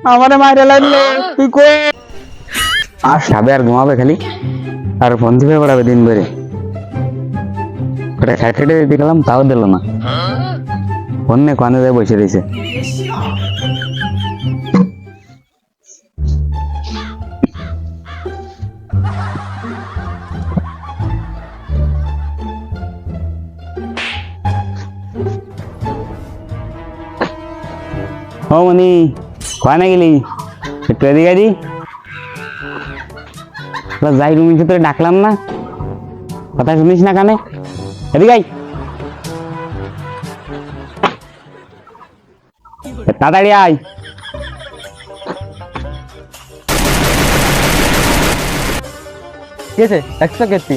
আমারে মাইরে লাগলো তুই কই আর সাবে আর ঘুমাবে খালি আর ফোন দিবে পড়াবে দিন ভরে ওটা খাইতে দেখলাম তাও দিল না ফোন নে কানে যায় বসে রয়েছে ও মনি কয় না গেলি একটু এদিকে দি যাই রুমের ভিতরে ডাকলাম না কথা শুনিস না কানে এদিকে আই তাড়াতাড়ি আয় কি আছে একশো কেটছি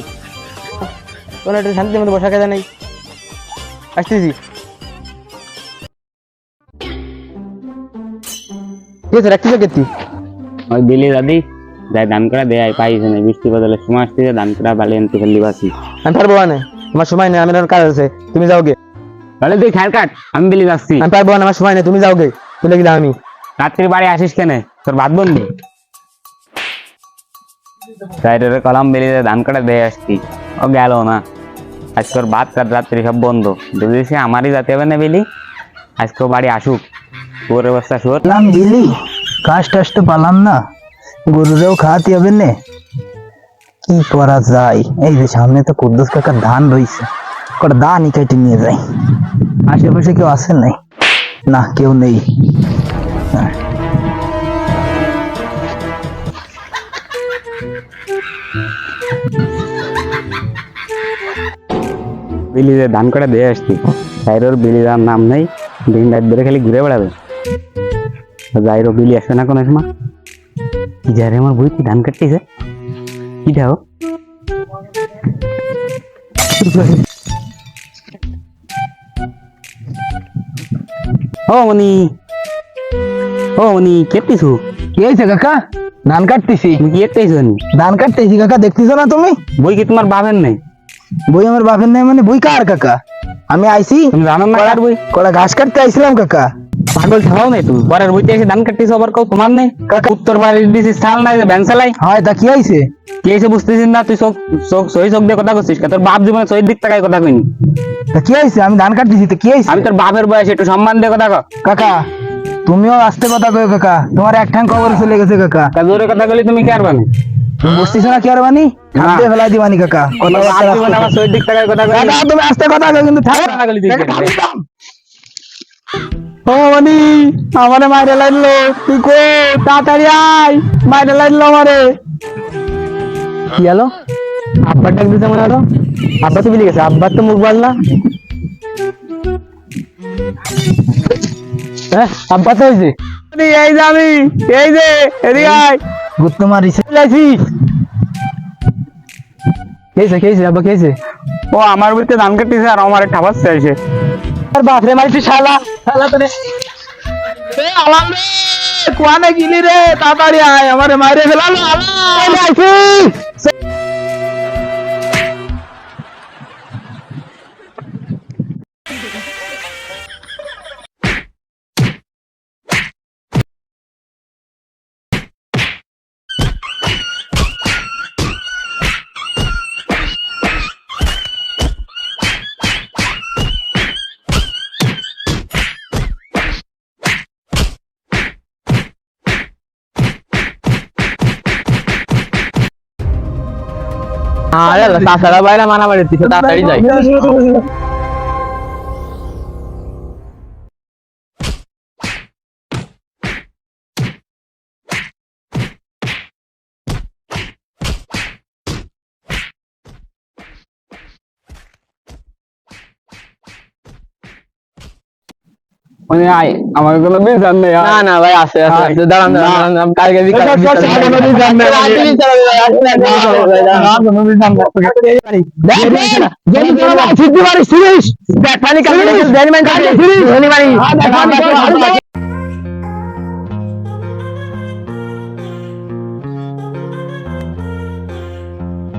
তোর একটু শান্তির মধ্যে বসা কেদা নেই আসতেছি কি আছে একশো কেটছি ওই দিলি দাদি যাই দান করা দেয় পাইছে না বৃষ্টি বদলের সময় আসতেছে দান করা বালি আনতে ফেললি বাসি আমি পারবো না আমার সময় নেই আমি কাজ আছে তুমি যাও গে তাহলে তুই খেয়াল কাট আমি বেলি যাচ্ছি আমি পারবো না আমার সময় নেই তুমি যাও গে চলে গেলে আমি রাত্রির বাড়ি আসিস কেন তোর ভাত বন্ধু সাইডের কলম বেরিয়ে ধান কাটা দিয়ে আসছি ও গেল না আজকে ওর ভাত কাট রাত্রি সব বন্ধ যদি সে আমারই যেতে হবে না বেলি আজকে বাড়ি আসুক তোর অবস্থা শোধ বিলি কাজ টাজ তো পালাম না গরুরেও খাওয়াতে হবে না কি করা যায় এই যে সামনে তো কুদ্দুস কাকার ধান রয়েছে কটা ধানই কেটে নিয়ে যাই আশেপাশে কেউ আসেন নাই না কেউ নেই বিলি যে ধান কাটা দিয়ে আসছি সাইডের বিলি যার নাম নেই দিন রাত ধরে খালি ঘুরে বেড়াবে যাইরো বিলি আসবে না কোনো সময় কি যারে আমার বই কি ধান কাটতেছে কি দাও ও মনি কেটেছো কি হয়েছে কাকা ধান কাটতেছি তুমি কি কেটেছো ধান কাটতেছি কাকা দেখতেছো না তুমি বই কি তোমার বাপের নেই বই আমার বাপের নাই মানে বই কার কাকা আমি আইছি তুমি জানো না কার বই কটা ঘাস কাটতে আইছিলাম কাকা পাগল থাও নাই তুমি পরের বইতে এসে ধান কাটতেছো আবার কেউ তোমার নেই কাকা উত্তর বাড়ির দিছি সাল নাই ভ্যান চালাই হয় তা কি হয়েছে কি এসে বুঝতেছিস না তুই সহি চোখ দিয়ে কথা করছিস তোর বাপ জীবনে সহি দিক তাকাই কথা কইনি তা কি হয়েছে আমি ধান কাটতেছি তো কি হয়েছে আমি তোর বাপের বয়সে একটু সম্মান দিয়ে কথা কর কাকা তুমিও আস্তে কথা কয় কাকা তোমার এক ঠাং খবর চলে গেছে কাকা তা জোরে কথা বলি তুমি কি পারবানি তুমি বুঝতেছো না কি আর বানি হাতে ফেলাই দিবানি কাকা বাপ জীবনে আমার সহি দিক তাকাই কথা কই কাকা তুমি আস্তে কথা কয় কিন্তু থাক কথা বলি তুই ও মনি আমারে মাইরে লাগলো তুই কই তাড়াতাড়ি আয় মাইরে লাগলো আমারে কি হলো আব্বা ডাক দিতে মনে হলো আব্বা তো বিলি গেছে আব্বার তো মুখ বাজ না হ্যাঁ আব্বা তো হয়েছে এই যে আমি এই যে এদিকে আয় গুত্ত মারিছে লাইছিস খেয়েছে আব্বা খেয়েছে ও আমার বইতে ধান কাটতেছে আর আমার ঠাবাচ্ছে এসে আর বাপরে মারিছিস শালা শালা তোরে এ আলাম রে কোয়ানে গিলি রে তাড়াতাড়ি আয় আমারে মাইরে ফেলালো আলাম আইছিস আরে তাছাড়া বাইরে মারামারি দিচ্ছে তাড়াতাড়ি যাই মানে আয় আমার কোনো বিধান নেই না না ভাই আছে দাঁড়ান দাঁড়ান কালকে বিকালে কোনো বিধান নেই